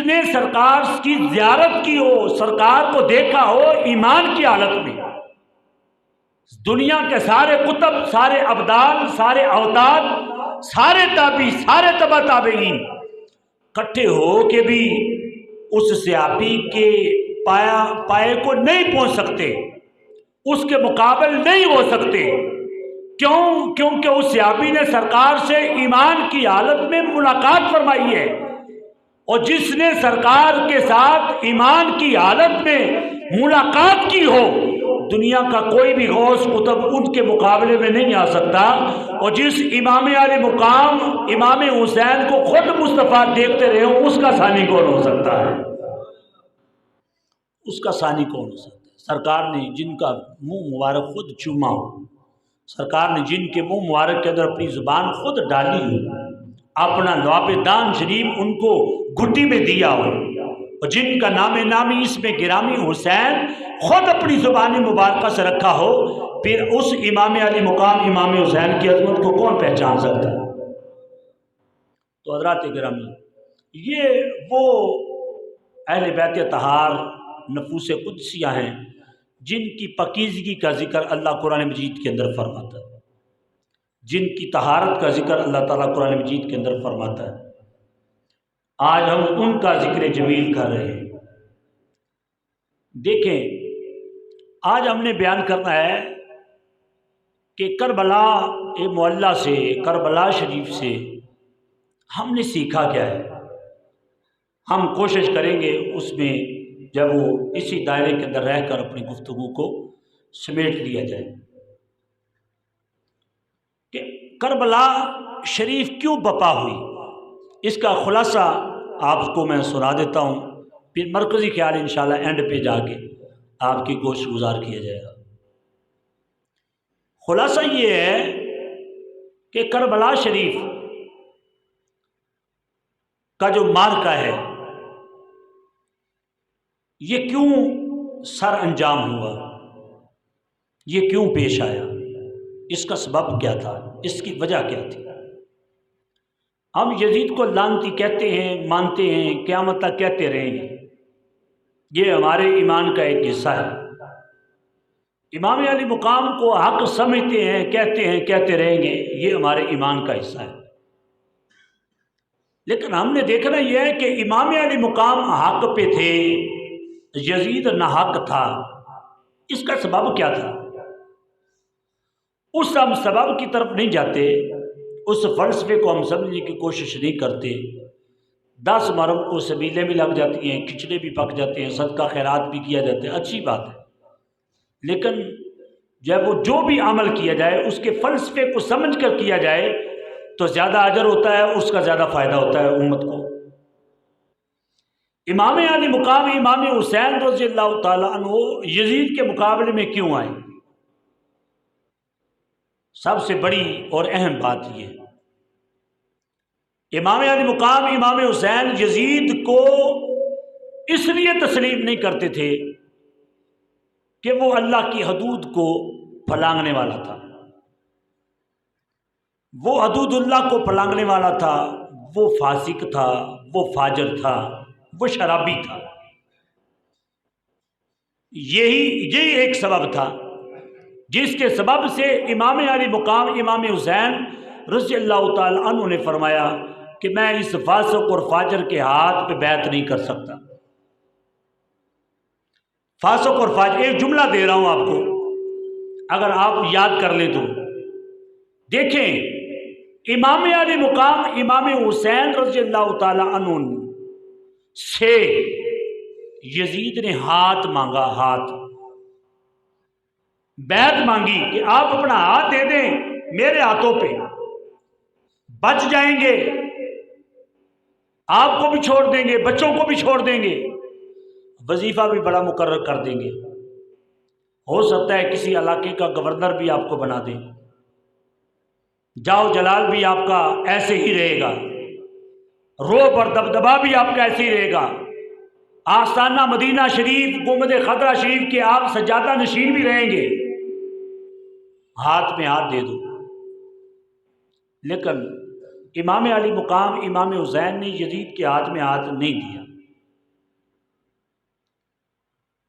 نے سرکار کی زیارت کی ہو، سرکار کو دیکھا ہو ایمان کی حالت میں، دنیا کے سارے کتب، سارے ابدال، سارے اوتاد، سارے تابعی، سارے تبع تابعین اکٹھے ہو کے بھی اس صحابی کے پائے کو نہیں پہنچ سکتے، اس کے مقابل نہیں ہو سکتے۔ کیوں؟ کیونکہ اس صحابی نے سرکار سے ایمان کی حالت میں ملاقات فرمائی ہے، اور جس نے سرکار کے ساتھ ایمان کی حالت میں ملاقات کی ہو، دنیا کا کوئی بھی غوث قطب ان کے مقابلے میں نہیں آ سکتا۔ اور جس امام علی مقام امام حسین کو خود مصطفیٰ دیکھتے رہے ہوں، اس کا ثانی کون ہو سکتا ہے؟ اس کا ثانی کون ہو سکتا ہے؟ سرکار نے جن کا منہ مبارک خود چوما ہو، سرکار نے جن کے منہ مبارک کے اندر اپنی زبان خود ڈالی ہو، اپنا لعاب دان شریف ان کو گھٹی میں دیا ہو، اور جن کا نام نامی اس میں گرامی حسین خود اپنی زبان مبارکہ سے رکھا ہو، پھر اس امام علی مقام امام حسین کی عظمت کو کون پہچان سکتا ہے؟ تو حضرات گرامی، یہ وہ اہل بیت طہار نفوس قدسیہ ہیں جن کی پاکیزگی کا ذکر اللہ قرآن مجید کے اندر فرماتا ہے، جن کی طہارت کا ذکر اللہ تعالیٰ قرآن مجید کے اندر فرماتا ہے۔ آج ہم ان کا ذکر جمیل کر رہے ہیں۔ دیکھیں، آج ہم نے بیان کرنا ہے کہ کربلا معلیٰ سے، کربلا شریف سے ہم نے سیکھا کیا ہے۔ ہم کوشش کریں گے اس میں جب وہ اسی دائرے کے اندر رہ کر اپنی گفتگو کو سمیٹ لیا جائے کہ کربلا شریف کیوں بپا ہوئی۔ اس کا خلاصہ آپ کو میں سنا دیتا ہوں، پھر مرکزی خیال انشاءاللہ اینڈ پہ جا کے آپ کی گوش گزار کیا جائے گا۔ خلاصہ یہ ہے کہ کربلا شریف کا جو معرکہ ہے یہ کیوں سر انجام ہوا، یہ کیوں پیش آیا، اس کا سبب کیا تھا، اس کی وجہ کیا تھی۔ ہم یزید کو لعنتی کہتے ہیں، مانتے ہیں، قیامت تک کہتے رہیں گے، یہ ہمارے ایمان کا ایک حصہ ہے۔ امام علی مقام کو حق سمجھتے ہیں، کہتے رہیں گے، یہ ہمارے ایمان کا حصہ ہے۔ لیکن ہم نے دیکھنا یہ ہے کہ امام علی مقام حق پہ تھے، یزید ناحق تھا، اس کا سبب کیا تھا؟ اس ہم سبب کی طرف نہیں جاتے، اس فلسفے کو ہم سمجھنے کی کوشش نہیں کرتے۔ 10 محرم کو سبیلیں بھی لگ جاتی ہیں، کھچڑے بھی پک جاتے ہیں، صدقہ خیرات بھی کیا جاتا ہے، اچھی بات ہے، لیکن جب وہ جو بھی عمل کیا جائے اس کے فلسفے کو سمجھ کر کیا جائے تو زیادہ اجر ہوتا ہے، اس کا زیادہ فائدہ ہوتا ہے امت کو۔ امام علی مقام امام حسین رضی اللہ تعالیٰ عنہ یزید کے مقابلے میں کیوں آئے؟ سب سے بڑی اور اہم بات یہ ہے، امام علی مقام امام حسین یزید کو اس لیے تسلیم نہیں کرتے تھے کہ وہ اللہ کی حدود کو پھلانگنے والا تھا، وہ حدود اللہ کو پھلانگنے والا تھا، وہ فاسق تھا، وہ فاجر تھا، وہ شرابی تھا۔ یہی ایک سبب تھا جس کے سبب سے امام علی مقام امام حسین رضی اللہ تعالی عنہ نے فرمایا کہ میں اس فاسق اور فاجر کے ہاتھ پہ بیعت نہیں کر سکتا۔ فاسق اور فاجر، ایک جملہ دے رہا ہوں آپ کو، اگر آپ یاد کر لیں تو دیکھیں، امام علی مقام امام حسین رضی اللہ تعالی عنہ سے یزید نے ہاتھ مانگا، ہاتھ بیعت مانگی کہ آپ اپنا ہاتھ دے دیں میرے ہاتھوں پہ، بچ جائیں گے، آپ کو بھی چھوڑ دیں گے، بچوں کو بھی چھوڑ دیں گے، وظیفہ بھی بڑا مقرر کر دیں گے، ہو سکتا ہے کسی علاقے کا گورنر بھی آپ کو بنا دیں، جاؤ جلال بھی آپ کا ایسے ہی رہے گا، روب اور دبدبا بھی آپ کا ایسے ہی رہے گا، آستانہ مدینہ شریف گنبد خضرا شریف کے آپ سجادہ نشین بھی رہیں گے، ہاتھ میں ہاتھ دے دو۔ لیکن امام علی مقام امام حسین نے یزید کے ہاتھ میں ہاتھ نہیں دیا۔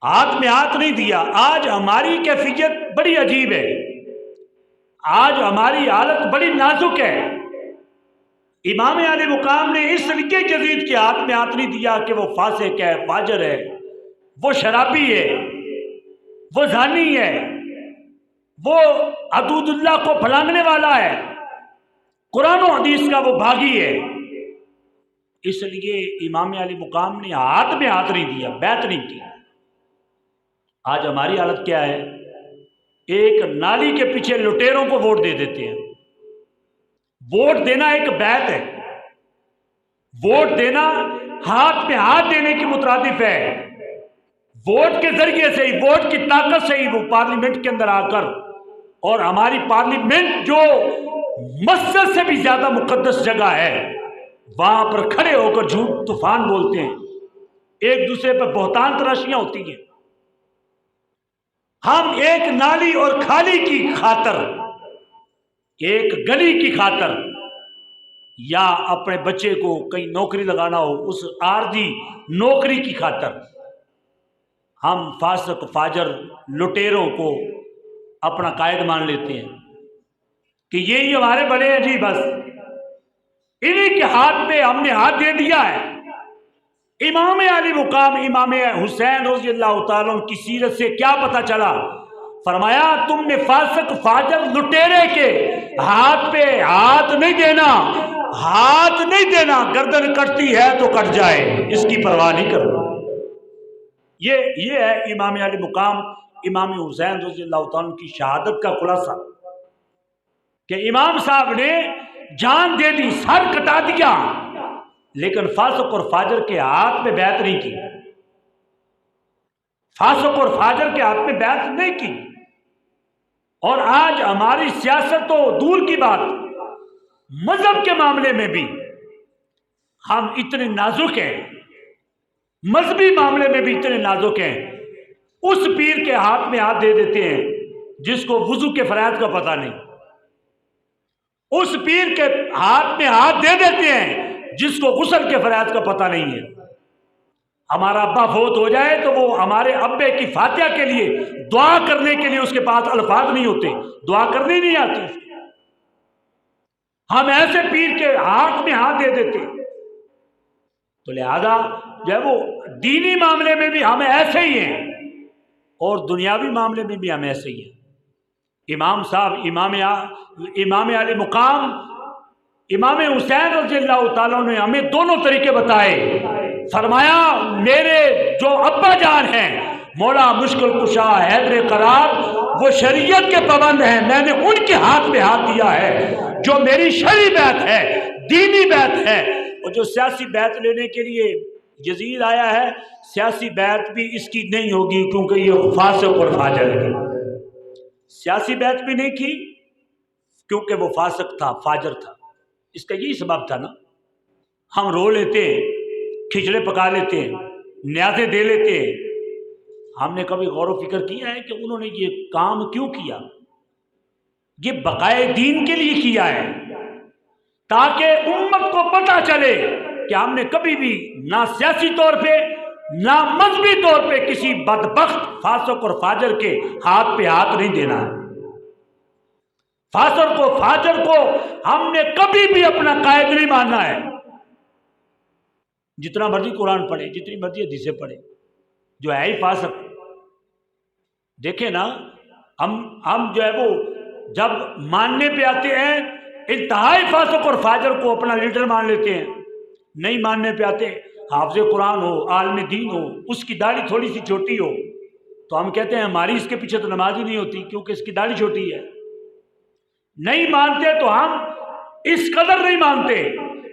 ہاتھ میں ہاتھ نہیں دیا. آج ہماری کیفیت بڑی عجیب ہے, آج ہماری حالت بڑی نازک ہے. امام علی مقام نے اس طریقے جدید کے ہاتھ میں ہاتھ نہیں دیا کہ وہ فاسق ہے, فاجر ہے, وہ شرابی ہے, وہ زانی ہے, وہ حدود اللہ کو پھلانگنے والا ہے, قرآن و حدیث کا وہ باغی ہے. اس لیے امام علی مقام نے ہاتھ میں ہاتھ نہیں دیا, بیعت نہیں کی. آج ہماری حالت کیا ہے؟ ایک نالی کے پیچھے لٹیروں کو ووٹ دے دیتے ہیں. ووٹ دینا ایک بیعت ہے, ووٹ دینا ہاتھ میں ہاتھ دینے کی مترادف ہے. ووٹ کے ذریعے سے ہی, ووٹ کی طاقت سے ہی وہ پارلیمنٹ کے اندر آ کر, اور ہماری پارلیمنٹ جو مسجد سے بھی زیادہ مقدس جگہ ہے, وہاں پر کھڑے ہو کر جھوٹ طوفان بولتے ہیں, ایک دوسرے پر بہتان تراشیاں ہوتی ہیں. ہم ایک نالی اور کھالی کی خاطر, ایک گلی کی خاطر, یا اپنے بچے کو کہیں نوکری لگانا ہو اس عارضی نوکری کی خاطر, ہم فاسق فاجر لٹیروں کو اپنا قائد مان لیتے ہیں کہ یہی ہمارے بڑے ہیں جی, بس انہی کے ہاتھ میں ہم نے ہاتھ دے دیا ہے. امام علی مقام امام حسین رضی اللہ تعالیٰ عنہ کی سیرت سے کیا پتہ چلا؟ فرمایا تم نے فاسق فاجر لٹیرے کے ہاتھ پہ ہاتھ نہیں دینا, ہاتھ نہیں دینا, گردن کٹتی ہے تو کٹ جائے, اس کی پرواہ نہیں کرنا. یہ ہے امام علی مقام امام حسین رضی اللہ تعالیٰ عنہ کی شہادت کا خلاصہ, کہ امام صاحب نے جان دے دی, سر کٹا دیا, لیکن فاسق اور فاجر کے ہاتھ میں بیعت نہیں کی, فاسق اور فاجر کے ہاتھ میں بیعت نہیں کی. اور آج ہماری سیاست تو دور کی بات, مذہب کے معاملے میں بھی ہم اتنے نازک ہیں, مذہبی معاملے میں بھی اتنے نازک ہیں. اس پیر کے ہاتھ میں ہاتھ دے دیتے ہیں جس کو وضو کے فرائض کا پتہ نہیں, اس پیر کے ہاتھ میں ہاتھ دے دیتے ہیں جس کو غسل کے فرائض کا پتہ نہیں ہے. ہمارا ابا فوت ہو جائے تو وہ ہمارے ابے کی فاتحہ کے لیے دعا کرنے کے لیے اس کے پاس الفاظ نہیں ہوتے, دعا کرنی نہیں آتی. ہم ایسے پیر کے ہاتھ میں ہاتھ دے دیتے. تو لہذا جو ہے وہ دینی معاملے میں بھی ہم ایسے ہی ہیں, اور دنیاوی معاملے میں بھی ہم ایسے ہی ہیں. امام صاحب امام علی مقام امام حسین رضی اللہ تعالیٰ نے ہمیں دونوں طریقے بتائے. فرمایا میرے جو ابا جان ہیں مولا مشکل کشا حیدر قرار, وہ شریعت کے پابند ہیں, میں نے ان کے ہاتھ میں ہاتھ دیا ہے جو میری شرعی بیعت ہے, دینی بیعت ہے. اور جو سیاسی بیعت لینے کے لیے یزید آیا ہے, سیاسی بیعت بھی اس کی نہیں ہوگی کیونکہ یہ فاسق اور فاجر ہے. سیاسی بیعت بھی نہیں کی کیونکہ وہ فاسق تھا, فاجر تھا. اس کا یہی سبب تھا نا. ہم رو لیتے ہیں, کھچڑے پکا لیتے ہیں, نیازیں دے لیتے ہیں. ہم نے کبھی غور و فکر کیا ہے کہ انہوں نے یہ کام کیوں کیا؟ یہ بقائے دین کے لیے کیا ہے, تاکہ امت کو پتہ چلے کہ ہم نے کبھی بھی نہ سیاسی طور پہ نہ مذہبی طور پہ کسی بدبخت فاسق اور فاجر کے ہاتھ پہ ہاتھ نہیں دینا ہے. فاسق کو فاجر کو ہم نے کبھی بھی اپنا قائد نہیں ماننا ہے. جتنا مرضی قرآن پڑھے, جتنی مرضی حدیثیں پڑھے, جو ہے ہی فاسق. دیکھیں نا, ہم جو ہے وہ جب ماننے پہ آتے ہیں انتہائی فاسق اور فاجر کو اپنا لیڈر مان لیتے ہیں. نہیں ماننے پہ آتے, حافظ قرآن ہو, عالم دین ہو, اس کی داڑھی تھوڑی سی چھوٹی ہو, تو ہم کہتے ہیں ہماری اس کے پیچھے تو نماز ہی نہیں ہوتی کیونکہ اس کی داڑھی چھوٹی ہے. نہیں مانتے تو ہم اس قدر نہیں مانتے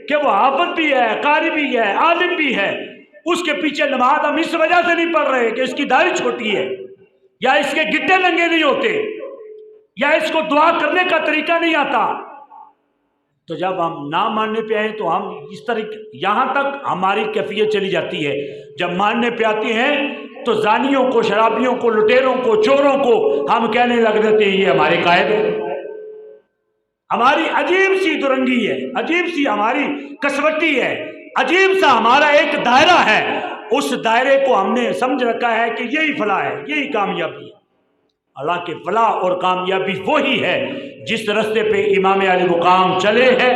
کہ وہ حافظ بھی ہے, قاری بھی ہے, عالم بھی ہے, اس کے پیچھے نماز ہم اس وجہ سے نہیں پڑھ رہے کہ اس کی داڑھی چھوٹی ہے, یا اس کے گٹے ننگے نہیں ہوتے, یا اس کو دعا کرنے کا طریقہ نہیں آتا. تو جب ہم نہ ماننے پہ آئے تو ہم اس طرح یہاں تک ہماری کیفیت چلی جاتی ہے. جب ماننے پہ آتے ہیں تو زانیوں کو, شرابیوں کو, لٹیروں کو, چوروں کو ہم کہنے لگ دیتے ہیں یہ ہمارے قائد ہیں. ہماری عجیب سی درنگی ہے, عجیب سی ہماری کسوٹی ہے, عجیب سا ہمارا ایک دائرہ ہے. اس دائرے کو ہم نے سمجھ رکھا ہے کہ یہی فلاح ہے، یہی کامیابی ہے۔ حالانکہ فلاح اور کامیابی وہی ہے جس راستے پہ امام علی مقام چلے ہیں،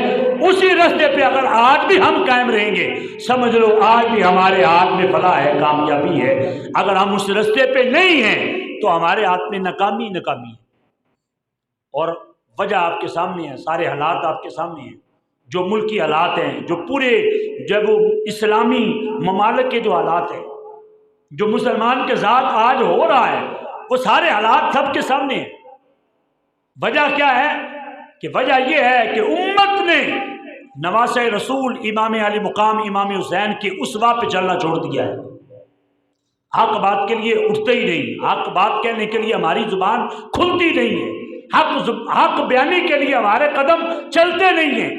اسی راستے پہ اگر آج بھی ہم قائم رہیں گے، سمجھ لو آج بھی ہمارے ہاتھ میں فلاح ہے، کامیابی ہے۔ اگر ہم اس راستے پہ نہیں ہیں تو ہمارے ہاتھ میں ناکامی ہے۔ اور وجہ آپ کے سامنے ہے، سارے حالات آپ کے سامنے ہیں، جو ملکی حالات ہیں، جو پورے جب اسلامی ممالک کے جو حالات ہیں، جو مسلمان کے ساتھ آج ہو رہا ہے، وہ سارے حالات سب کے سامنے ہیں۔ وجہ کیا ہے؟ کہ وجہ یہ ہے کہ امت نے نواسہ رسول امام علی مقام امام حسین کی اسوہ پہ چلنا چھوڑ دیا ہے۔ حق بات کے لیے اٹھتے ہی نہیں، حق بات کہنے کے لیے ہماری زبان کھلتی نہیں ہے، حق بیانی کے لیے ہمارے قدم چلتے نہیں ہیں،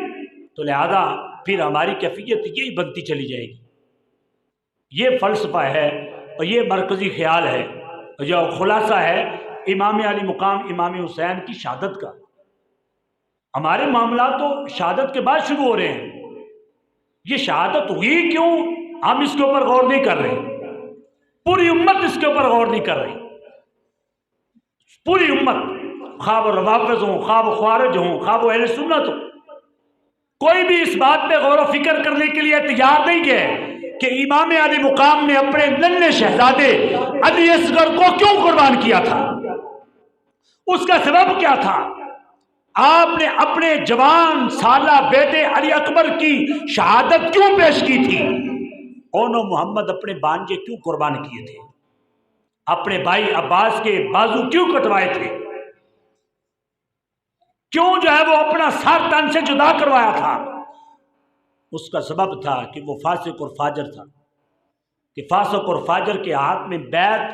تو لہذا پھر ہماری کیفیت یہی بنتی چلی جائے گی۔ یہ فلسفہ ہے اور یہ مرکزی خیال ہے، جو خلاصہ ہے امام علی مقام امام حسین کی شہادت کا۔ ہمارے معاملات تو شہادت کے بعد شروع ہو رہے ہیں۔ یہ شہادت ہوئی کیوں، ہم اس کے اوپر غور نہیں کر رہے، پوری امت اس کے اوپر غور نہیں کر رہی۔ پوری امت، خواہ وہ روافض ہوں، خواہ وہ خوارج ہوں، خواہ وہ اہل سنت ہوں، کوئی بھی اس بات پہ غور و فکر کرنے کے لیے تیار نہیں ہے کہ امام علی مقام نے اپنے ننھے شہزادے علی اصغر کو کیوں قربان کیا تھا، اس کا سبب کیا تھا۔ آپ نے اپنے جوان سالہ بیٹے علی اکبر کی شہادت کیوں پیش کی تھی، اونو محمد اپنے بانجے کیوں قربان کیے تھے، اپنے بھائی عباس کے بازو کیوں کٹوائے تھے، کیوں جو ہے وہ اپنا سر تن سے جدا کروایا تھا۔ اس کا سبب تھا کہ وہ فاسق اور فاجر تھا، کہ فاسق اور فاجر کے ہاتھ میں بیعت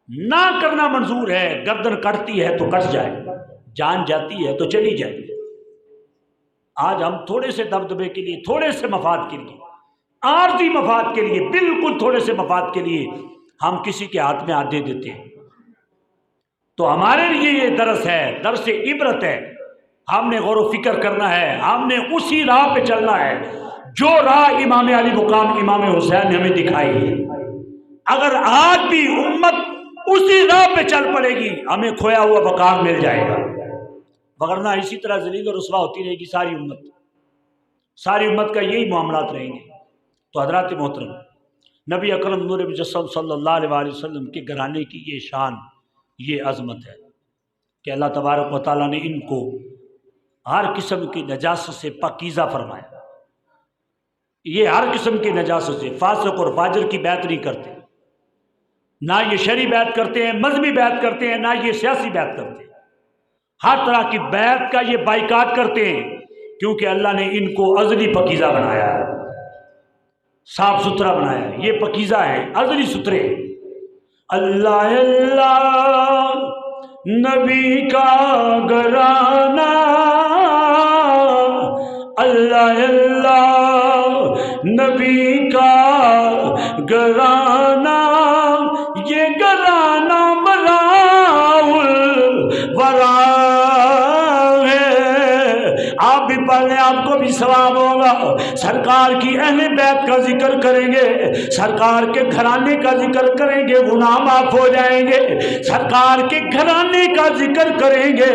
نہ کرنا منظور ہے، گردن کٹتی ہے تو کٹ جائے، جان جاتی ہے تو چلی جائے۔ آج ہم تھوڑے سے دبدبے کے لیے، تھوڑے سے مفاد کے لیے، عارضی مفاد کے لیے، بالکل تھوڑے سے مفاد کے لیے ہم کسی کے ہاتھ میں ہاتھ دے دیتے ہیں۔ تو ہمارے لیے یہ درس ہے، درس عبرت ہے۔ ہم نے غور و فکر کرنا ہے، ہم نے اسی راہ پہ چلنا ہے جو راہ امام علی مقام امام حسین نے ہمیں دکھائی ہے۔ اگر آج بھی امت اسی راہ پہ چل پڑے گی، ہمیں کھویا ہوا وقار مل جائے گا، وگرنہ اسی طرح ذلیل و رسوا ہوتی رہے گی ساری امت کا یہی معاملات رہیں گے۔ تو حضرات محترم، نبی اکرم نور مجسم صلی اللہ علیہ وسلم کے گھرانے کی یہ شان، یہ عظمت ہے کہ اللہ تبارک و تعالیٰ نے ان کو ہر قسم کی نجاست سے پاکیزہ فرمایا۔ یہ ہر قسم کی نجاست سے، فاسق اور فاجر کی بیعت نہیں کرتے، نہ یہ شرعی بیعت کرتے ہیں، مذہبی بیعت کرتے ہیں، نہ یہ سیاسی بیعت کرتے ہیں، ہر طرح کی بیعت کا یہ بائیکاٹ کرتے ہیں، کیونکہ اللہ نے ان کو ازلی پاکیزہ بنایا ہے، صاف ستھرا بنایا ہے، یہ پاکیزہ ہیں، ازلی ستھرے۔ اللہ اللہ نبی کا گھرانہ، اللہ اللہ نبی کا گھرانہ، یہ گھرانہ براء الورا ہے۔ آپ بھی پڑھ لیں، آپ کو بھی ثواب ہوگا۔ سرکار کی اہل بیت کا ذکر کریں گے، سرکار کے گھرانے کا ذکر کریں گے، گناہ معاف ہو جائیں گے۔ سرکار کے گھرانے کا ذکر کریں گے،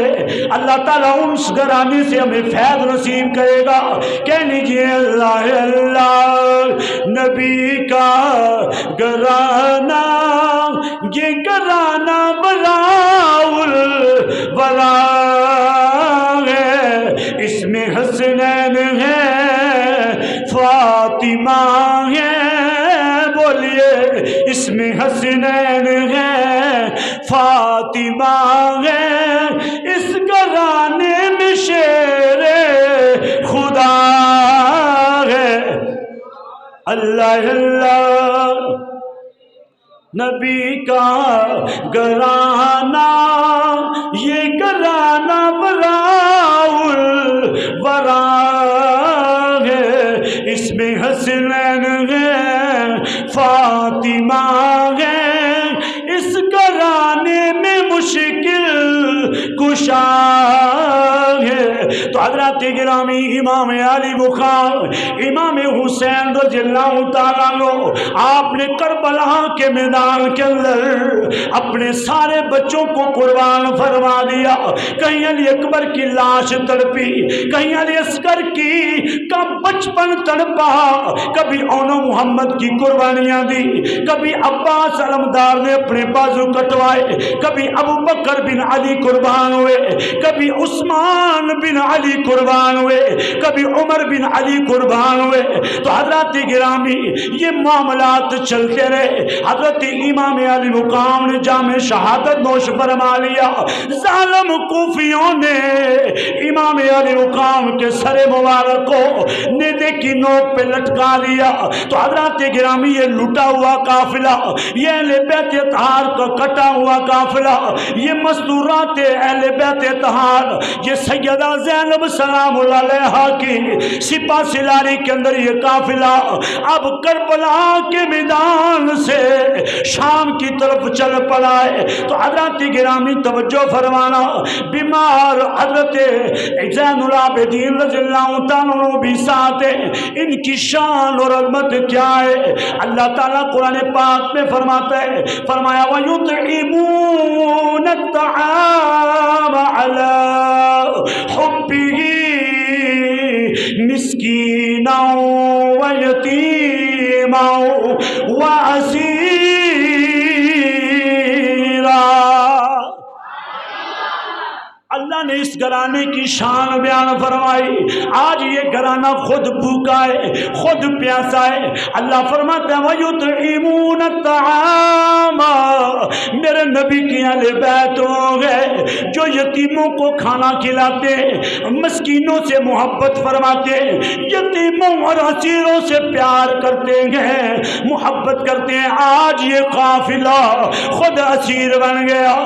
اللہ تعالیٰ اس گھرانے سے ہمیں فیض نصیب کرے گا۔ کہہ لیجیے اللہ اللہ نبی کا گھرانہ، یہ گھرانہ براء الورا ہے، اس میں حسنین ہے، فاطمہ ہے، بولیے اس میں حسنین ہے، فاطمہ ہے، اس گھرانے میں شیر خدا ہے۔ اللہ اللہ نبی کا گھرانہ، یہ گھرانہ براء الورا ہے، اس میں حسنین ہے، فاطمہ ہے، اس گھرانے میں مشکل کشا ہے۔ تو حضرات گرامی امام علی بخار امام حسین رضی اللہ تعالیٰ عنہ آپ نے کربلا کے میدان کے اندر اپنے سارے بچوں کو قربان فرما دیا۔ کہیں علی اکبر کی لاش تڑپی، کہیں علی اصغر کی کا بچپن تڑپا، کبھی اونو محمد کی قربانیاں دی، کبھی عباس علمدار نے اپنے بازو کٹوائے، کبھی ابو بکر بن علی قربان ہوئے، کبھی عثمان بن علی قربان ہوئے، کبھی عمر بن علی قربان ہوئے۔ تو حضرات گرامی یہ معاملات چلتے رہے۔ حضرت امام علی مقام نے جام شہادت نوش فرما لیا۔ ظالم کوفیوں نے امام علی مقام کے سر مبارک کو نیزے کی نوک پہ لٹکا دیا۔ تو حضرات گرامی یہ لٹا ہوا قافلہ، یہ اہل بیت اطہار کا کٹا ہوا قافلہ، یہ مستورات اہل بیت اطہار، یہ سیدہ زینب سلام اللہ علیہا کی سپہ سلاری کے اندر یہ قافلہ اب کربلا کے میدان سے شام کی طرف چل پڑا ہے۔ تو حضرات گرامی توجہ فرمانا، بیمار حضرت زین العابدین رضی اللہ تعالیٰ بھی ساتھ ہیں، ان کی شان اور عظمت کیا ہے؟ اللہ تعالیٰ قرآن پاک میں فرماتا ہے، فرمایا وَيُطْعِمُونَ الطَّعَامَ عَلَىٰ حُبِّهِ مِسْكِينًا وَيَتِيمًا وَأَسِيرًا۔ اللہ نے اس گھرانے کی شان بیان فرمائی۔ آج یہ گھرانہ خود بھوکا ہے، خود پیاسا ہے۔ اللہ فرماتا ہے وَيُطْعِمُونَ الطَّعَامَ، میرے نبی کی اہل بیت ہوں گے جو یتیموں کو کھانا کھلاتے ہیں، مسکینوں سے محبت فرماتے ہیں، یتیموں اور اسیروں سے پیار کرتے ہیں، محبت کرتے ہیں۔ آج یہ قافلہ خود اسیر بن گیا،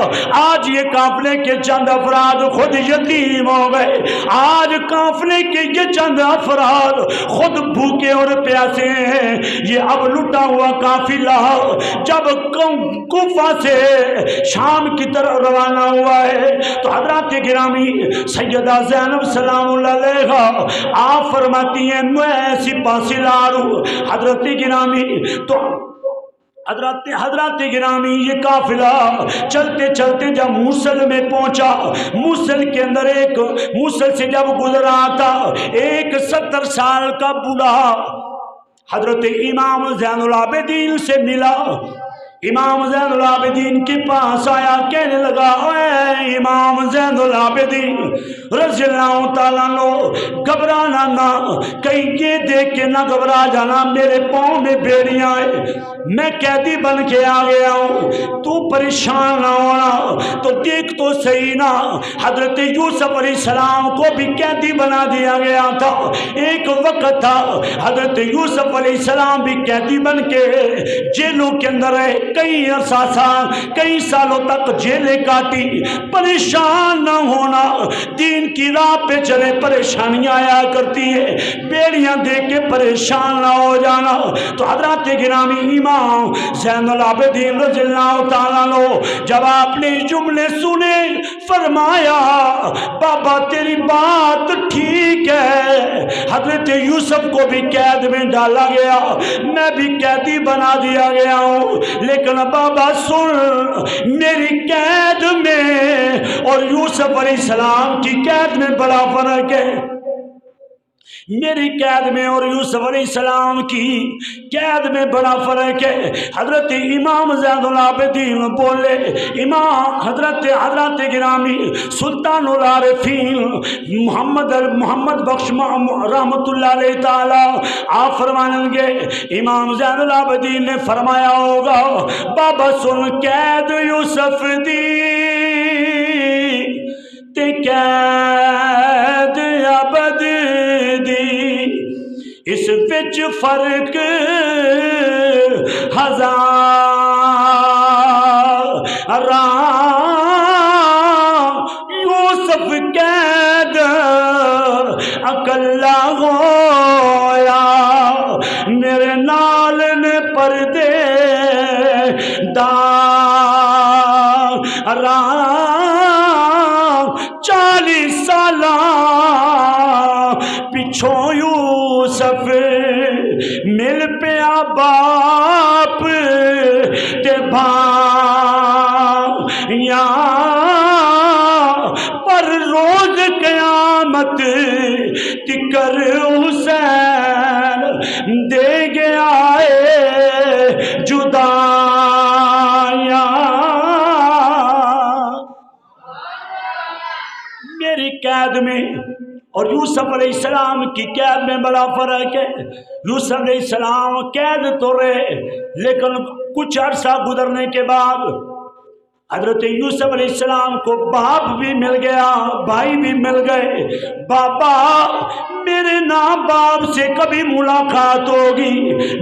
آج یہ قافلے کے چند افراد خود یتیم ہو گئے، آج قافلے کے یہ چند افراد خود بھوکے اور پیاسے ہیں۔ یہ اب لٹا ہوا قافلہ جب کوفہ سے شام کی طرف روانہ ہوا ہے تو حضرات گرامی سیدہ زینب سلام اللہ علیہا آپ فرماتی ہیں میں سپہ سالار ہوں۔ حضرت گرامی تو حضرات گرامی یہ قافلہ چلتے چلتے جب موصل میں پہنچا، موصل کے اندر ایک موصل سے جب گزرا تھا ایک 70 سال کا بوڑھا حضرت امام زین العابدین سے ملا۔ امام زین العابدین کے پاس آیا، کہنے لگا اے امام زین العابدین رضی اللہ تعالیٰ عنہ، گھبرانا نہ، کہیں یہ دیکھ کے نہ گھبرا جانا میرے پاؤں میں بیڑیاں ہیں، میں قیدی بن کے آ گیا ہوں، تو پریشان نہ ہونا۔ تو دیکھ تو صحیح نا، حضرت یوسف علیہ السلام کو بھی قیدی بنا دیا گیا تھا۔ ایک وقت تھا حضرت یوسف علیہ السلام بھی قیدی بن کے جیلوں کے اندر رہے، کئی سالوں تک جیلیں کاٹی۔ پریشان نہ ہونا، دین کی راہ پہ چلے پریشانیاں آیا کرتی ہے، بیڑیاں دیکھ کے پریشان نہ ہو جانا۔ تو حضرات گرامی امام زین العابدین رضی اللہ تعالیٰ عنہ جب آپ نے جملے سنے فرمایا بابا تیری بات ٹھیک ہے، حضرت یوسف کو بھی قید میں ڈالا گیا، میں بھی قیدی بنا دیا گیا ہوں، لیکن بابا سن، میری قید میں اور یوسف علیہ السلام کی قید میں بڑا فرق ہے۔ میری قید میں اور یوسف علیہ السلام کی قید میں بڑا فرق ہے۔ حضرت امام زین العابدین بولے، امام حضرت گرامی سلطان العارفین محمد بخش رحمت اللہ علیہ تعالی آپ فرمائیں گے، امام زین العابدین نے فرمایا ہوگا بابا سن، قید یوسف دی تے قید عبد دی، اس وچ فرق ہزار، یوسف قید اکلا ہویا، میرے نال نے پردے دار، پچھو یوسف مل پیا باپ تے بھائیاں پر روز قیامت تکر حسین دے گیا جدائیاں میری قید میں اور یوسف علیہ السلام کی قید میں بڑا فرق ہے. یوسف علیہ السلام قید تو رہے لیکن کچھ عرصہ گزرنے کے بعد حضرت یوسف علیہ السلام کو باپ بھی مل گیا بھائی بھی مل گئے. بابا میرے نہ باپ سے کبھی ملاقات ہوگی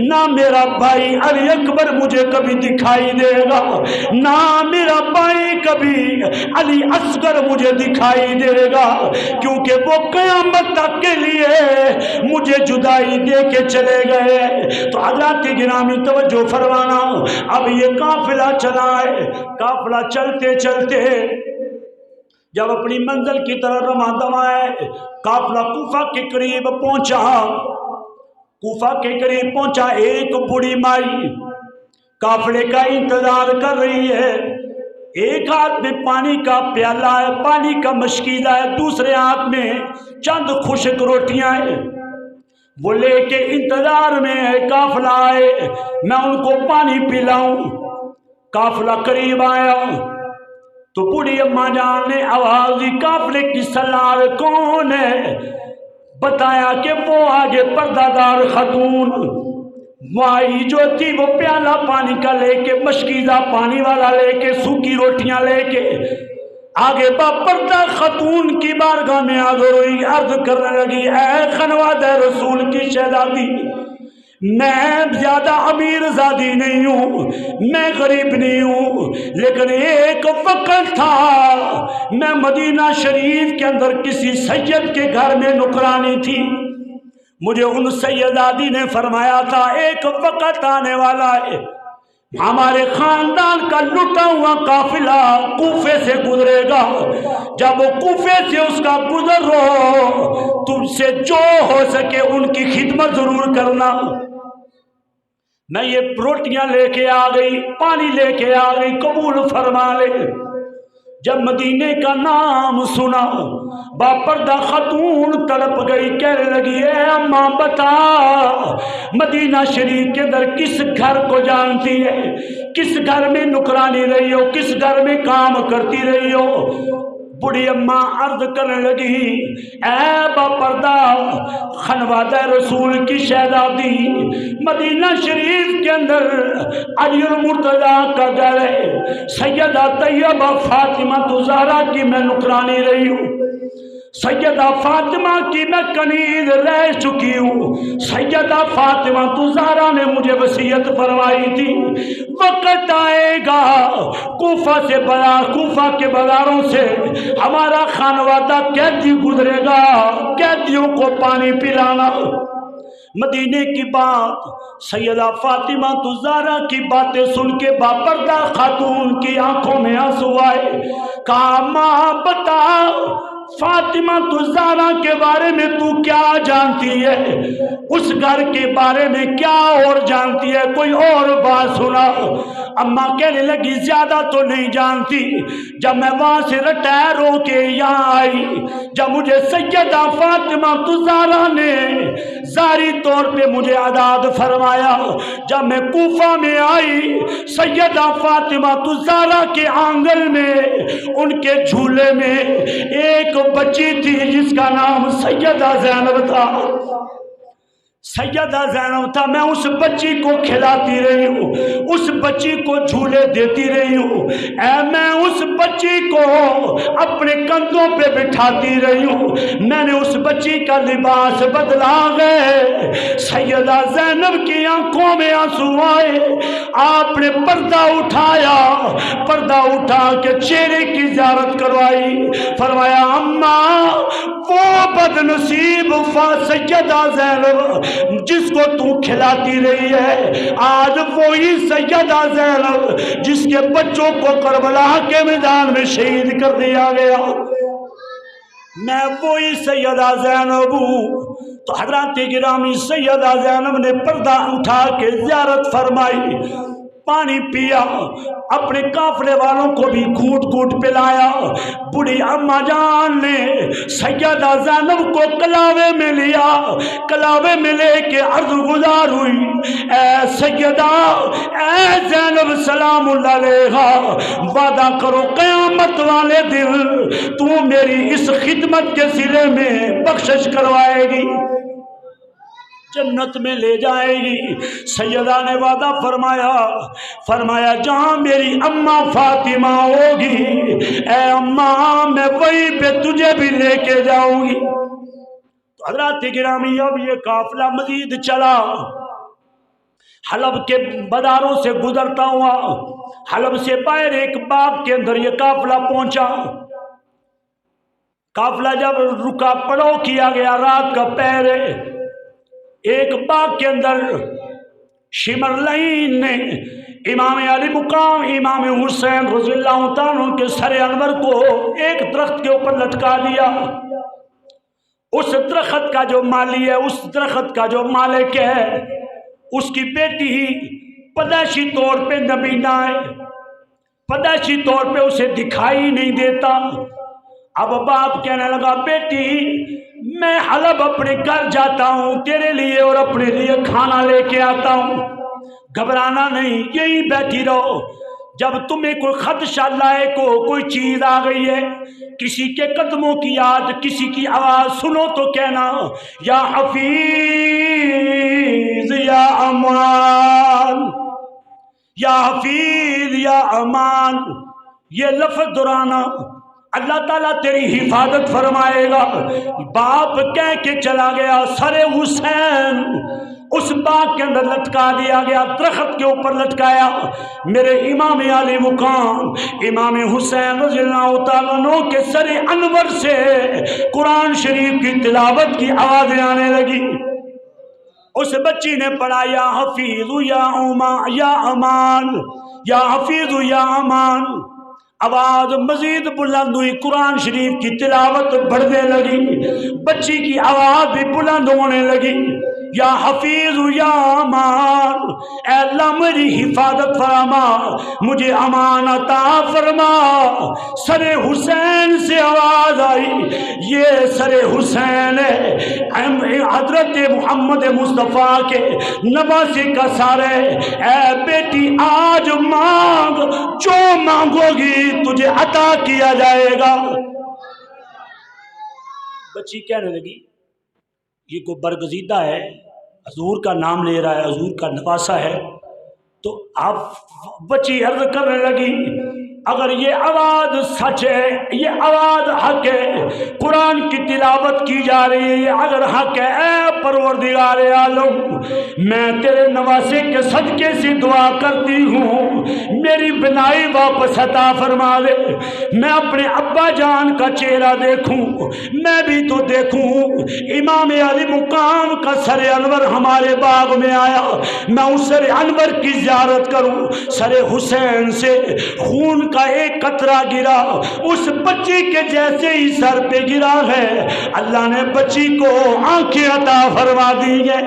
نہ میرا بھائی علی اکبر مجھے کبھی دکھائی دے گا نہ میرا بھائی کبھی علی اصغر مجھے دکھائی دے گا کیونکہ وہ قیامت تک کے لیے مجھے جدائی دے کے چلے گئے. تو حضرات گرامی توجہ فرمانا اب یہ قافلہ چلا ہے. قافلہ چلتے چلتے جب اپنی منزل کی طرف رواں ہے قافلہ کوفہ کے قریب پہنچا. کوفہ کے قریب پہنچا ایک بوڑھی مائی قافلے کا انتظار کر رہی ہے. ایک ہاتھ میں پانی کا پیالہ ہے پانی کا مشکیزہ ہے دوسرے ہاتھ میں چند خشک روٹیاں ہیں. وہ لے کے انتظار میں ہے قافلہ آئے میں ان کو پانی پلاؤں. قافلہ قریب آیا تو بوڑھی اماں جان نے آواز دی قافلے کی سالار کون ہے؟ بتایا کہ وہ آگے پردہ دار خاتون مائی جو تھی وہ پیالہ پانی کا لے کے مشکیزہ پانی والا لے کے سوکھی روٹیاں لے کے آگے پردہ خاتون کی بارگاہ میں حاضر ہوئی. عرض کرنے لگی اے خنواد رسول کی شہزادی میں زیادہ امیر زادی نہیں ہوں میں غریب نہیں ہوں لیکن ایک وقت تھا میں مدینہ شریف کے اندر کسی سید کے گھر میں نوکرانی تھی. مجھے ان سیدادی نے فرمایا تھا ایک وقت آنے والا ہے ہمارے خاندان کا لٹا ہوا قافلہ کوفے سے گزرے گا. جب وہ کوفے سے اس کا گزر رہو تم سے جو ہو سکے ان کی خدمت ضرور کرنا. میں یہ روٹیاں لے کے آ گئی پانی لے کے آ گئی قبول فرما لے. جب مدینے کا نام سنا باپردہ خاتون تڑپ گئی کہنے لگی اے اماں بتا مدینہ شریف کے اندر کس گھر کو جانتی ہے کس گھر میں نوکرانی رہی ہو کس گھر میں کام کرتی رہی ہو. بڑی اماں عرض کرنے لگی اے باپردہ خنواد رسول کی شہزادی مدینہ شریف کے اندر علی المرتضیٰ کا گھر ہے سیدہ طیبہ فاطمہ زہرا کی میں نوکرانی رہی ہوں. سیدہ فاطمہ کی میں کنیز رہ چکی ہوں. سیدہ فاطمہ زہرا نے مجھے وصیت فرمائی تھی وقت آئے گا کوفہ کے بازاروں سے ہمارا خانوادہ قیدی گزرے گا قیدیوں کو پانی پلانا. مدینے کی بات سیدہ فاطمہ زہرا کی باتیں سن کے باپردہ خاتون کی آنکھوں میں آنسو آئے. کہا ماں بتا فاطمہ زہرا کے بارے میں تو کیا جانتی ہے اس گھر کے بارے میں کیا اور جانتی ہے کوئی اور بات سنا. اماں کہنے لگی زیادہ تو نہیں جانتی. جب میں وہاں سے ریٹائر ہو کے یہاں آئی جب مجھے سیدہ فاطمہ زہرا نے ظاہری طور پہ مجھے آزاد فرمایا جب میں کوفہ میں آئی سیدہ فاطمہ زہرا کے آنگن میں ان کے جھولے میں ایک بچی تھی جس کا نام سیدہ زینب تھا. سیدہ زینب تھا میں اس بچی کو کھلاتی رہی ہوں اس بچی کو جھولے دیتی رہی ہوں میں اس بچی کو اپنے کندھوں پہ بٹھاتی رہی ہوں. میں نے اس بچی کا لباس بدلا گئے. سیدہ زینب کی آنکھوں میں آنسو آئے. آپ نے پردہ اٹھا کے چہرے کی زیارت کروائی. فرمایا اماں وہ بد نصیب سیدہ زینب جس کو تو کھلاتی رہی ہے آج وہی سیدہ زینب جس کے بچوں کو کربلا کے میدان میں شہید کر دیا گیا. میں وہی سیدہ زینب ہوں تو حضرات گرامی سیدہ زینب نے پردہ اٹھا کے زیارت فرمائی، پانی پیا، اپنے قافلے والوں کو بھی گھونٹ گھونٹ پلایا۔ بوڑھی اما جان نے سیدہ زینب کو کلاوے میں لیا، کلاوے میں لے کے عرض گزار ہوئی، اے سیدہ، اے زینب سلام اللہ علیہا، وعدہ کرو قیامت والے دن تو میری اس خدمت کے صلے میں بخشش کروائے گی، جنت میں لے جائے گی۔ سیدہ نے وعدہ فرمایا جہاں میری اماں فاطمہ ہوگی، اے اماں میں وہیں پہ تجھے بھی لے کے جاؤں گی۔ تو حضرات گرامی اب یہ قافلہ مزید چلا، حلب کے بازاروں سے گزرتا ہوا، حلب سے باہر ایک باغ کے اندر یہ قافلہ پہنچا۔ قافلہ جب رکا، پڑاؤ کیا گیا، رات کا پہر ہے، ایک باغ کے اندر شمر لعین نے امام علی مقام امام حسین رضی اللہ تعالیٰ عنہ کے سر انور کو ایک درخت کے اوپر لٹکا دیا۔ اس درخت کا جو مالی ہے، اس درخت کا جو مالک ہے، اس کی بیٹی ہی پیدائشی طور پہ نبینا ہے، پیدائشی طور پہ اسے دکھائی نہیں دیتا۔ اب باپ کہنے لگا، بیٹی میں حلب اپنے گھر جاتا ہوں، تیرے لیے اور اپنے لیے کھانا لے کے آتا ہوں، گھبرانا نہیں، یہی بیٹھی رہو، جب تمہیں کوئی خدشہ لائق ہو، کوئی چیز آ گئی ہے، کسی کے قدموں کی یاد، کسی کی آواز سنو تو کہنا یا حفیظ یا امان، یا حفیظ یا امان، یہ لفظ دہرانا، اللہ تعالیٰ تیری حفاظت فرمائے گا۔ باپ کہہ کے چلا گیا، سر حسین اس باغ کے اندر لٹکا دیا گیا، درخت کے اوپر لٹکایا۔ میرے امام علی مقام امام حسین رضی اللہ تعالیٰ عنہ کے سر انور سے قرآن شریف کی تلاوت کی آوازیں آنے لگی۔ اس بچی نے پڑھا یا حفیظ یا امان، یا حفیظ یا امان، آواز مزید بلند ہوئی، قرآن شریف کی تلاوت بڑھنے لگی، بچی کی آواز بھی بلند ہونے لگی، یا حفیظ یا امان، اے اللہ میری حفاظت فرما، مجھے امان عطا فرما۔ سر حسین سے آواز آئی، یہ سر حسین ہے، حضرت محمد مصطفیٰ کے نواسے کا سر ہے، اے بیٹی آج مانگ، جو مانگو گی تجھے عطا کیا جائے گا۔ بچی کہنے لگی، یہ کوئی برگزیدہ ہے، حضور کا نام لے رہا ہے، حضور کا نواسا ہے۔ تو آپ بچی عرض کرنے لگی، اگر یہ آواز سچ ہے، یہ آواز حق ہے، قرآن کی تلاوت کی جا رہی ہے، یہ اگر حق ہے، اے پروردگار عالم، میں تیرے نواسے کے صدقے سے دعا کرتی ہوں، میری بنائی واپس عطا فرما دے، میں اپنے ابا جان کا چہرہ دیکھوں، میں بھی تو دیکھوں، امام علی مقام کا سر انور ہمارے باغ میں آیا، میں اس سر انور کی زیارت کروں۔ سر حسین سے خون کا ایک قطرہ گرا، اس بچی کے جیسے ہی سر پہ گرا ہے، اللہ نے بچی کو آنکھیں عطا فرما دی ہے،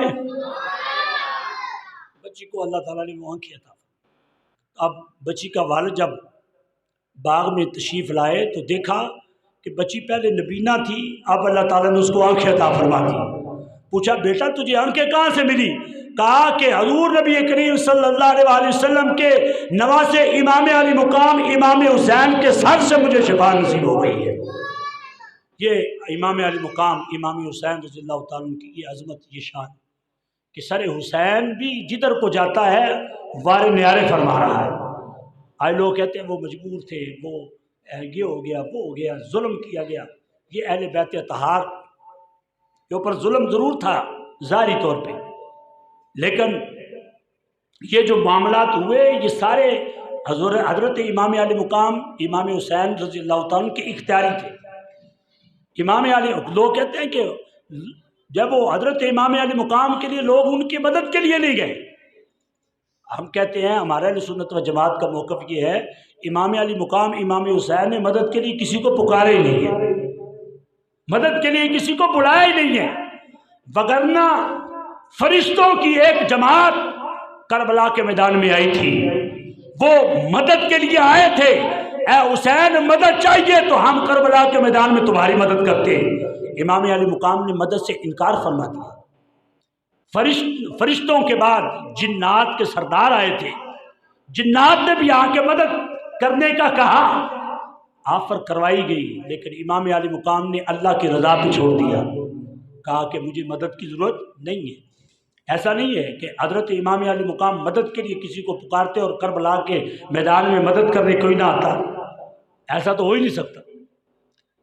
بچی کو اللہ تعالیٰ نے وہ آنکھیں عطا۔ اب بچی کا والد جب باغ میں تشریف لائے تو دیکھا کہ بچی پہلے نبینا تھی، اب اللہ تعالیٰ نے اس کو آنکھیں عطا فرما دی۔ پوچھا بیٹا تجھے آنکھیں کہاں سے ملی؟ کہا کہ حضور نبی کریم صلی اللہ علیہ وسلم کے نواسے امام علی مقام امام حسین کے سر سے مجھے شفا نصیب ہو گئی ہے۔ یہ امام علی مقام امام حسین رضی اللہ تعالیٰ عنہ کی یہ عظمت، یہ شان کہ سر حسین بھی جدھر کو جاتا ہے وارے نیارے فرما رہا ہے۔ آئے لوگ کہتے ہیں وہ مجبور تھے، وہ یہ ہو گیا، وہ ہو گیا، ظلم کیا گیا۔ یہ اہل بیت اطہار کے اوپر ظلم ضرور تھا ظاہری طور پہ، لیکن یہ جو معاملات ہوئے یہ سارے حضرت امام علی مقام امام حسین رضی اللہ تعالیٰ کے اختیاری تھے۔ امام علی، لوگ کہتے ہیں کہ جب وہ حضرت امام علی مقام کے لیے لوگ ان کی مدد کے لیے نہیں گئے، ہم کہتے ہیں ہمارا اہل سنت و جماعت کا موقف یہ ہے، امام علی مقام امام حسین نے مدد کے لیے کسی کو پکارے ہی نہیں ہے، مدد کے لیے کسی کو بلایا ہی نہیں ہے، وگرنہ فرشتوں کی ایک جماعت کربلا کے میدان میں آئی تھی، وہ مدد کے لیے آئے تھے، اے حسین مدد چاہیے تو ہم کربلا کے میدان میں تمہاری مدد کرتے ہیں۔ امام علی مقام نے مدد سے انکار فرما دیا۔ فرشتوں کے بعد جنات کے سردار آئے تھے، جنات نے بھی آ کے مدد کرنے کا کہا، آفر کروائی گئی، لیکن امام علی مقام نے اللہ کی رضا پہ چھوڑ دیا، کہا کہ مجھے مدد کی ضرورت نہیں ہے۔ ایسا نہیں ہے کہ حضرت امام علی مقام مدد کے لیے کسی کو پکارتے اور کربلا کے میدان میں مدد کرنے کوئی نہ آتا، ایسا تو ہو ہی نہیں سکتا۔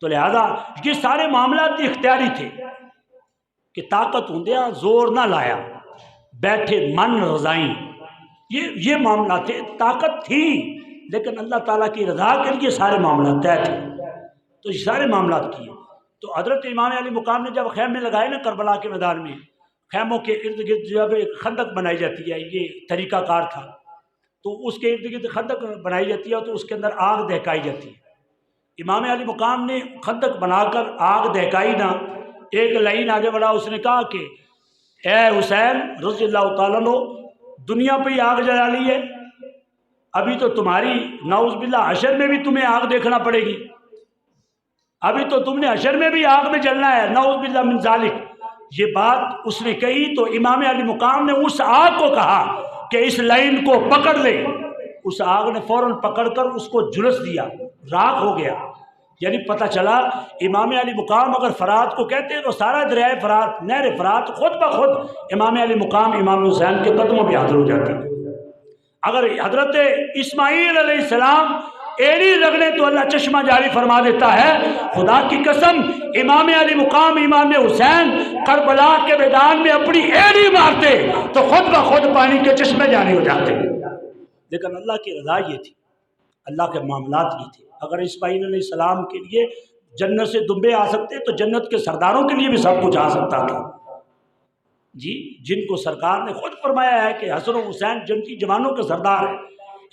تو لہذا یہ سارے معاملات اختیاری تھے کہ طاقت ہوندیا زور نہ لایا، بیٹھے من رضائیں، یہ معاملات تھے، طاقت تھی لیکن اللہ تعالیٰ کی رضا کے لیے سارے معاملات طے تھے، تو یہ سارے معاملات کیے۔ تو حضرت امام علی مقام نے جب خیمے لگائے نا کربلا کے میدان میں، خیموں کے ارد گرد جب ایک خندق بنائی جاتی ہے، یہ طریقہ کار تھا، تو اس کے ارد گرد خندق بنائی جاتی ہے تو اس کے اندر آگ دہکائی جاتی ہے۔ امام علی مقام نے خندق بنا کر آگ دہکائی نا، ایک لائن آگے بڑھا، اس نے کہا کہ اے حسین رضی اللہ تعالیٰ عنہ، دنیا پہ ہی آگ جلا لی ہے، ابھی تو تمہاری نعوذ باللہ حشر میں بھی تمہیں آگ دیکھنا پڑے گی، ابھی تو تم نے حشر میں بھی آگ میں جلنا ہے، نعوذ باللہ من ذالک۔ یہ بات اس نے کہی تو امام علی مقام نے اس آگ کو کہا کہ اس لائن کو پکڑ لے، اس آگ نے فوراً پکڑ کر اس کو جھلس دیا، راکھ ہو گیا۔ یعنی پتہ چلا امام علی مقام اگر فرات کو کہتے ہیں تو سارا دریائے فرات، نہر فرات خود بخود امام علی مقام امام حسین کے قدموں پہ حاضر ہو جاتی۔ اگر حضرت اسماعیل علیہ السلام ایڑی رگڑے تو اللہ چشمہ جاری فرما دیتا ہے، خدا کی قسم امام علی مقام امام حسین کربلا کے میدان میں اپنی ایڑی مارتے تو خود بخود پانی کے چشمے جاری ہو جاتے۔ لیکن اللہ کی رضا یہ تھی، اللہ کے معاملات یہ تھے۔ اگر اسماعیل علیہ السلام کے لیے جنت سے دمبے آ سکتے تو جنت کے سرداروں کے لیے بھی سب کچھ آ سکتا تھا جی، جن کو سرکار نے خود فرمایا ہے کہ حسن و حسین جنتی جوانوں کے سردار ہیں،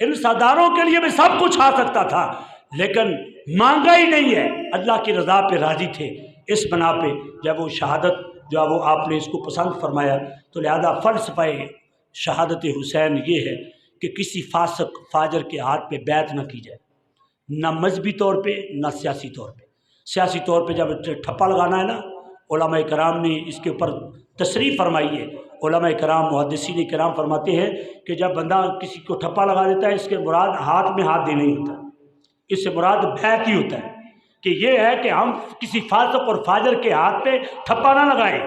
ان سرداروں کے لیے بھی سب کچھ آ سکتا تھا، لیکن مانگا ہی نہیں ہے، اللہ کی رضا پہ راضی تھے۔ اس بنا پہ جب وہ شہادت جو وہ آپ نے اس کو پسند فرمایا، تو لہذا فلسفہ شہادت حسین یہ ہے کہ کسی فاسق فاجر کے ہاتھ پہ بیعت نہ کی جائے، نہ مذہبی طور پہ نہ سیاسی طور پہ۔ سیاسی طور پہ جب ٹھپا لگانا ہے نا، علماء کرام نے اس کے اوپر تصریح فرمائی ہے۔ علماء کرام محدثین کرام فرماتے ہیں کہ جب بندہ کسی کو ٹھپا لگا دیتا ہے، اس کے مراد ہاتھ میں ہاتھ دینا ہی ہوتا ہے، اس سے مراد بیعت ہی ہوتا ہے، کہ یہ ہے کہ ہم کسی فاسق اور فاجر کے ہاتھ پہ ٹھپا نہ لگائیں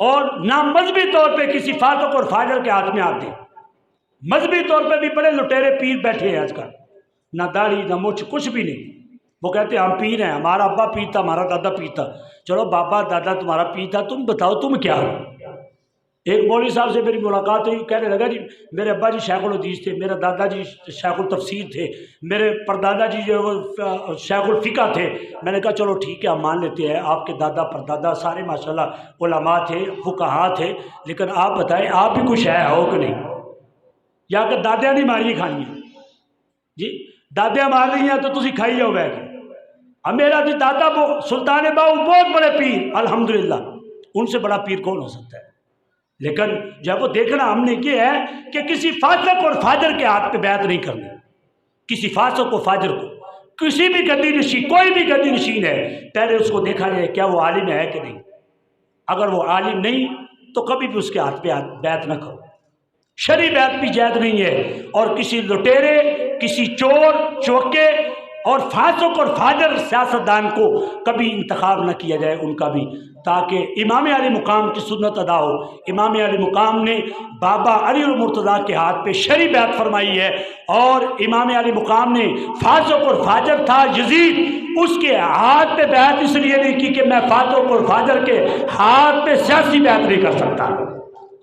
اور نہ مذہبی طور پہ کسی فاسق اور فاجر کے ہاتھ میں ہاتھ دیں۔ مذہبی طور پہ بھی بڑے لٹیرے پیر بیٹھے ہیں آج کل، نہ داڑھی نہ مچھ، کچھ بھی نہیں۔ وہ کہتے ہیں ہم پیر ہیں، ہمارا ابا پیر تھا، ہمارا دادا پیر تھا۔ چلو بابا دادا تمہارا پیر تھا، تم بتاؤ تم کیا ہو؟ ایک مولوی صاحب سے میری ملاقات ہوئی، کہنے لگا جی میرے ابا جی شیخ الحدیث تھے، میرے دادا جی شیخ التفسیر تھے، میرے پردادا جی جو وہ شیخ الفقہ تھے۔ میں نے کہا چلو ٹھیک ہے، ہم مان لیتے ہیں آپ کے دادا پردادا سارے ماشاءاللہ علماء تھے، فقہاء تھے، لیکن آپ بتائیں آپ بھی کچھ ہے ہو کہ نہیں؟ یا کہ دادیاں نہیں ماری کھانی جی، دادیاں مار لی ہیں تو تسی کھائی جاؤ بیٹھ کے۔ اب میرا جی دادا سلطان باؤ بہت بڑے پیر، الحمدللہ، ان سے بڑا پیر کون ہو سکتا ہے؟ لیکن جب وہ دیکھنا ہم نے یہ ہے کہ کسی فاسق اور فاجر کے ہاتھ پہ بیعت نہیں کرنی، کسی فاسق و فاجر کو، کسی بھی گدی نشین، کوئی بھی گدی نشین ہے، پہلے اس کو دیکھا جائے کیا وہ عالم ہے کہ نہیں۔ اگر وہ عالم نہیں تو کبھی بھی اس کے ہاتھ پہ بیعت نہ کرو، شرعی بیعت بھی جائز نہیں ہے۔ اور کسی لٹیرے، کسی چور چوکے اور فاسق اور فاجر سیاستدان کو کبھی انتخاب نہ کیا جائے ان کا بھی، تاکہ امام علی مقام کی سنت ادا ہو۔ امام علی مقام نے بابا علی المرتضیٰ کے ہاتھ پہ شرعی بیعت فرمائی ہے، اور امام علی مقام نے فاسق اور فاجر تھا یزید، اس کے ہاتھ پہ بیعت اس لیے نہیں کی کہ میں فاسق اور فاجر کے ہاتھ پہ سیاسی بیعت نہیں کر سکتا،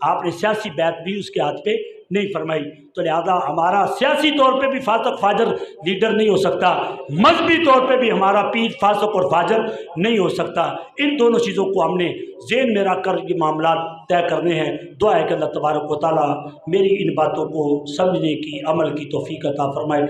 آپ نے سیاسی بیعت بھی اس کے ہاتھ پہ نہیں فرمائی۔ تو لہذا ہمارا سیاسی طور پہ بھی فاسق فاجر لیڈر نہیں ہو سکتا، مذہبی طور پہ بھی ہمارا پیر فاسق اور فاجر نہیں ہو سکتا۔ ان دونوں چیزوں کو ہم نے ذہن میں رکھ کر یہ معاملات طے کرنے ہیں۔ دعا ہے کہ اللہ تبارک و تعالیٰ میری ان باتوں کو سمجھنے کی، عمل کی توفیق عطا فرمائے۔